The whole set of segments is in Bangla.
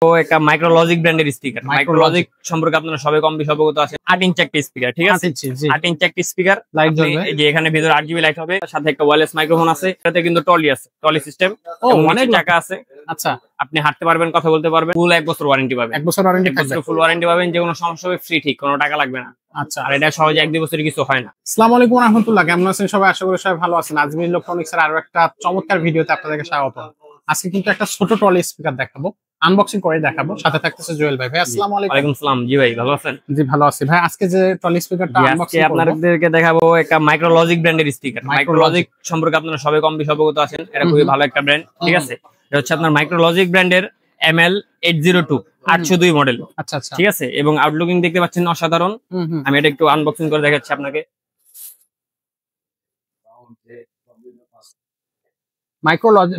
একটা মাইক্রোলজিক ব্র্যান্ডের স্পিকার। মাইক্রোলজিক সম্পর্কে আপনারা সবাই কম বেশি অবগত আছেন। 8 ইঞ্চি একটা স্পিকার, ঠিক আছে? 8 ইঞ্চি একটা স্পিকার, লাইট জ্বলবে। এই যে এখানে ভিতরে 8 জিবি লাইট হবে, সাথে একটা ওয়্যারলেস মাইক্রোফোন আছে। এটাতে কিন্তু টলি আছে, টলি সিস্টেম। অনেক চাকা আছে। আচ্ছা, আপনি হাঁটতে পারবেন, কথা বলতে পারবেন। ফুল 1 বছর ওয়ারেন্টি পাবেন। 1 বছর ওয়ারেন্টি থাকবে। ফুল ওয়ারেন্টি পাবেন, যে কোনো সমস্যা হবে ফ্রি, ঠিক কোনো টাকা লাগবে না। আচ্ছা, আর এটা সহজে 1-2 বছরের কিছু হয় না। আসসালামু আলাইকুম ওয়া রাহমাতুল্লাহ। কেমন আছেন সবাই? আশা করি সবাই ভালো আছেন। আজমির ইলেকট্রনিক্স এর আরো একটা চমৎকার ভিডিওতে আপনাদেরকে স্বাগত। আজকে কিন্তু একটা ছোট টলি স্পিকার দেখাবো, আনবক্সিং করে দেখাবো। সাথে থাকতেছে জুয়েল ভাই। ভাই আসসালামু আলাইকুম। ওয়ালাইকুম আসসালাম। জি ভাই, ভালো আছেন? জি ভালো আছি ভাই। আজকে যে টলি স্পিকারটা আনবক্সিং করব, আপনাদেরকে দেখাবো একটা মাইক্রোলজিক ব্র্যান্ডের স্পিকার। মাইক্রোলজিক সম্পর্কে আপনারা সবাই কম বেশি অবগত আছেন। এটা খুবই ভালো একটা ব্র্যান্ড, ঠিক আছে? এটা হচ্ছে আপনার মাইক্রোলজিক ব্র্যান্ডের ML802 802 মডেল। আচ্ছা আচ্ছা, ঠিক আছে? এবং আউটলুকিং দেখতে পাচ্ছেন অসাধারণ। আমি এটা একটু আনবক্সিং করে দেখাচ্ছি আপনাকে।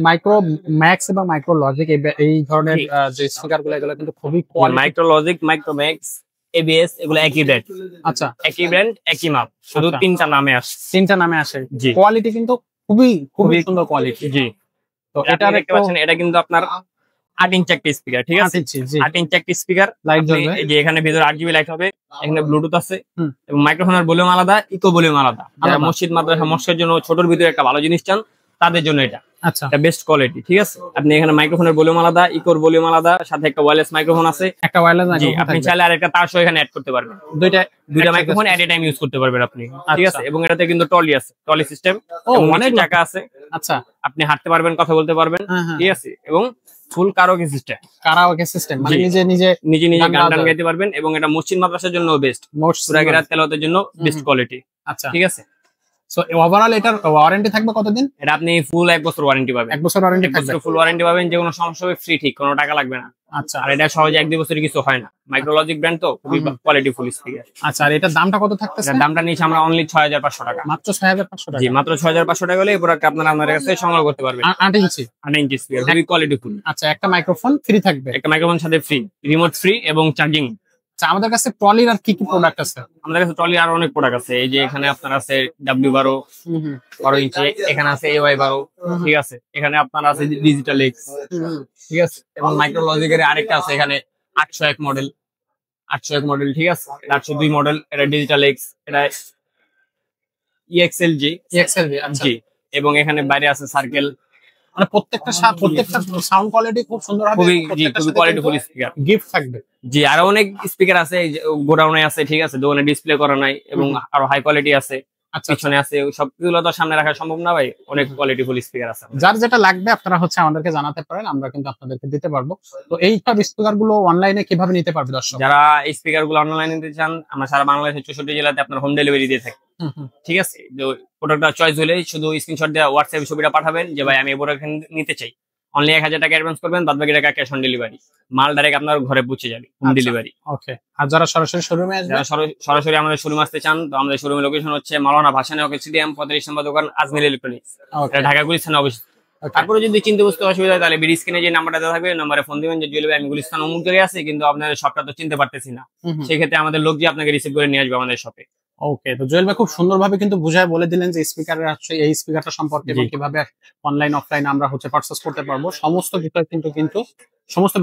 মাইক্রো ম্যাক্স এবং মাইক্রোলজিক এই ধরনের যে স্পিকারগুলো, এগুলো কিন্তু খুবই মাইক্রোলজিক, মাইক্রোম্যাক্স, ABS এগুলো একই ব্র্যান্ড। আচ্ছা, একই ব্র্যান্ড, একই মাপ, শুধু তিনটা নামে আসে। জি, কোয়ালিটি কিন্তু খুবই সুন্দর কোয়ালিটি। জি, তো এটা দেখতে পাচ্ছেন, এটা কিন্তু আপনার 8 ইঞ্চি একটা স্পিকার, ঠিক আছে? 8 ইঞ্চি একটা স্পিকার, লাইট জ্বলবে। এই যে এখানে ভিতরে 8 জিবি লাইট হবে, এখানে ব্লুটুথ আছে এবং মাইক্রোফোনের ভলিউম আলাদা, ইকো ভলিউম আলাদা। যারা মসজিদ মাদ্রাসা মস্কের জন্য ছোটর ভিতরে একটা ভালো জিনিস চান, তাদের জন্য এটা। আচ্ছা, এটা বেস্ট কোয়ালিটি, ঠিক আছে? আপনি এখানে মাইক্রোফোনের ভলিউম আলাদা, ইকোর ভলিউম আলাদা, সাথে একটা ওয়্যারলেস মাইক্রোফোন আছে। একটা ওয়্যারলেস মাইক্রোফোন, আপনি চাইলে আরেকটা তার সহ এখানে অ্যাড করতে পারবেন। দুইটা মাইক্রোফোন এট এ টাইম ইউজ করতে পারবেন আপনি, ঠিক আছে? এবং এটাতে কিন্তু টলি আছে, টলি সিস্টেম। অনেক চাকা আছে। আচ্ছা, আপনি হাঁটতে পারবেন, কথা বলতে পারবেন, ঠিক আছে? এবং ফুল কারাওকে সিস্টেম, মানে নিজে গান গাইতে পারবেন। এবং এটা মসজিদ মাদ্রাসার জন্য বেস্ট, সূরা কিরাত তেলাওয়াতের জন্য বেস্ট কোয়ালিটি। আচ্ছা, ঠিক আছে? সো ওভারঅল এটার ওয়ারেন্টি থাকবে কতদিন? এটা আপনি ফুল 1 বছর ওয়ারেন্টি পাবেন। 1 বছর ওয়ারেন্টি থাকবে, ফুল ওয়ারেন্টি পাবেন, যে কোনো সমস্যা হবে ফ্রি, ঠিক কোনো টাকা লাগবে না। আচ্ছা, আর এটা সহজে 1-2 বছরের কিছু হয় না। মাইক্রোলজিক ব্র্যান্ড তো খুবই কোয়ালিটি ফুল স্পিকার। আচ্ছা, আর এটার দামটা কত থাকতেছে? দামটা নিয়েছি আমরা অনলি 6500 টাকা। মাত্র 6500 টাকা? জি, মাত্র 6500 টাকা হলে এই প্রোডাক্ট আপনারা আমাদের কাছে সংগ্রহ করতে পারবেন। 8 ইঞ্চি স্পিকার, খুবই কোয়ালিটি ফুল। আচ্ছা, একটা মাইক্রোফোন ফ্রি থাকবে? একটা মাইক্রোফোন সাথে ফ্রি, রিমোট ফ্রি এবং চার্জিং। আচ্ছা, আমাদের কাছে ট্রলির আর কি প্রোডাক্ট আছে? আমাদের কাছে ট্রলির আরো অনেক প্রোডাক্ট আছে। এই যে এখানে আপনার আছে W12 12 ইঞ্চি, এখানে আছে AY12, ঠিক আছে? এখানে আপনার আছে ডিজিটাল এক্স, ঠিক আছে? এবং মাইক্রোলজিকের আরেকটা আছে এখানে 801 মডেল, ঠিক আছে? 802 মডেল, এটা ডিজিটাল এক্স, এটা EXLG। জি, এবং এখানে বাইরে আছে সার্কেল। মানে প্রত্যেকটা সাউন্ড কোয়ালিটি খুব সুন্দর হবে, খুবই কোয়ালিটিফুল স্পিকার। গিফট থাকবে। জি, আরো অনেক স্পিকার আছে, গোডাউনে আছে, ঠিক আছে? দোকানে ডিসপ্লে করা নাই, এবং আরো হাই কোয়ালিটি আছে, পিছনে আছে। সবগুলো তো সামনে রাখা সম্ভব না ভাই, অনেক কোয়ালিটিফুল স্পিকার আছে। যার যেটা লাগবে আপনারা আমাদেরকে জানাতে পারেন, আমরা কিন্তু আপনাদেরকে দিতে পারবো। তো এই সব স্পিকার গুলো অনলাইনে কিভাবে নিতে পারবে দর্শক? যারা এই স্পিকার গুলো অনলাইনে নিতে চান, আমরা সারা বাংলাদেশের 64 জেলাতে আপনার হোম ডেলিভারি দিয়ে থাকি, ঠিক আছে? প্রোডাক্টটা চয়েস হলে শুধু স্ক্রিনশট দিয়ে হোয়াটসঅ্যাপে ছবিটা পাঠাবেন যে ভাই আমি এই প্রোডাক্ট নিতে চাই। অনলি 1000 টাকা অ্যাডভান্স করবেন, বাদ বাকি টাকা ক্যাশ অন ডেলিভারি। মাল ডাইরেক্ট আপনার ঘরে পৌঁছে যাবে, হোম ডেলিভারি। ওকে। আর যারা সরাসরি শোরুমে আসবে, সরাসরি আমাদের শোরুমে আসতে চান, তো আমাদের শোরুমের লোকেশন হচ্ছে মাওলানা ভাসানী স্টেডিয়াম, 35 নম্বর দোকান, আজমির ইলেকট্রনিক্স, ঢাকা গুলিস্তানে অবস্থিত। তারপরে যদি চিনতে বুঝতে অসুবিধা হয়, তাহলে বিডি স্ক্রিনে যে নাম্বারটা দেওয়া থাকবে, নাম্বারে ফোন দিবেন যে জুয়েল ভাই আমি গুলিস্তান অমুক জায়গায় আছি, কিন্তু আপনাদের শপটা তো চিনতে পারতেছি না। সেক্ষেত্রে আমাদের লোক যে আপনাকে রিসিভ করে নিয়ে আসবে আমাদের শপে। ওকে, তো জুয়েল ভাই খুব সুন্দরভাবে কিন্তু বুঝায় বলে দিলেন যে স্পিকারের এই স্পিকারটা সম্পর্কে এবং কিভাবে অনলাইন অফলাইন আমরা পারচেজ করতে পারবো। সমস্ত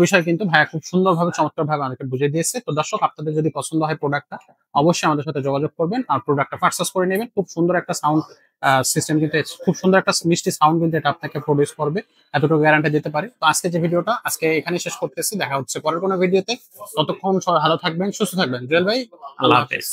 বিষয় কিন্তু ভাইয়া খুব সুন্দরভাবে চমৎকারভাবে আমাদেরকে বুঝিয়ে দিয়েছে। তো দর্শক, আপনাদের যদি পছন্দ হয় প্রোডাক্টটা, অবশ্যই আমাদের সাথে যোগাযোগ করবেন আর প্রোডাক্টটা পারচেজ করে নেবেন। খুব সুন্দর একটা সাউন্ড সিস্টেম, কিন্তু খুব সুন্দর একটা মিষ্টি সাউন্ড কিন্তু এটা আপনাকে প্রডিউস করবে, এতটুকু গ্যারান্টি দিতে পারে। তো আজকে যে ভিডিওটা এখানে শেষ করতেছি, দেখা হচ্ছে পরের কোনো ভিডিওতে। ততক্ষণ সবাই ভালো থাকবেন, সুস্থ থাকবেন। জুয়েল ভাই, আল্লাহ হাফেজ।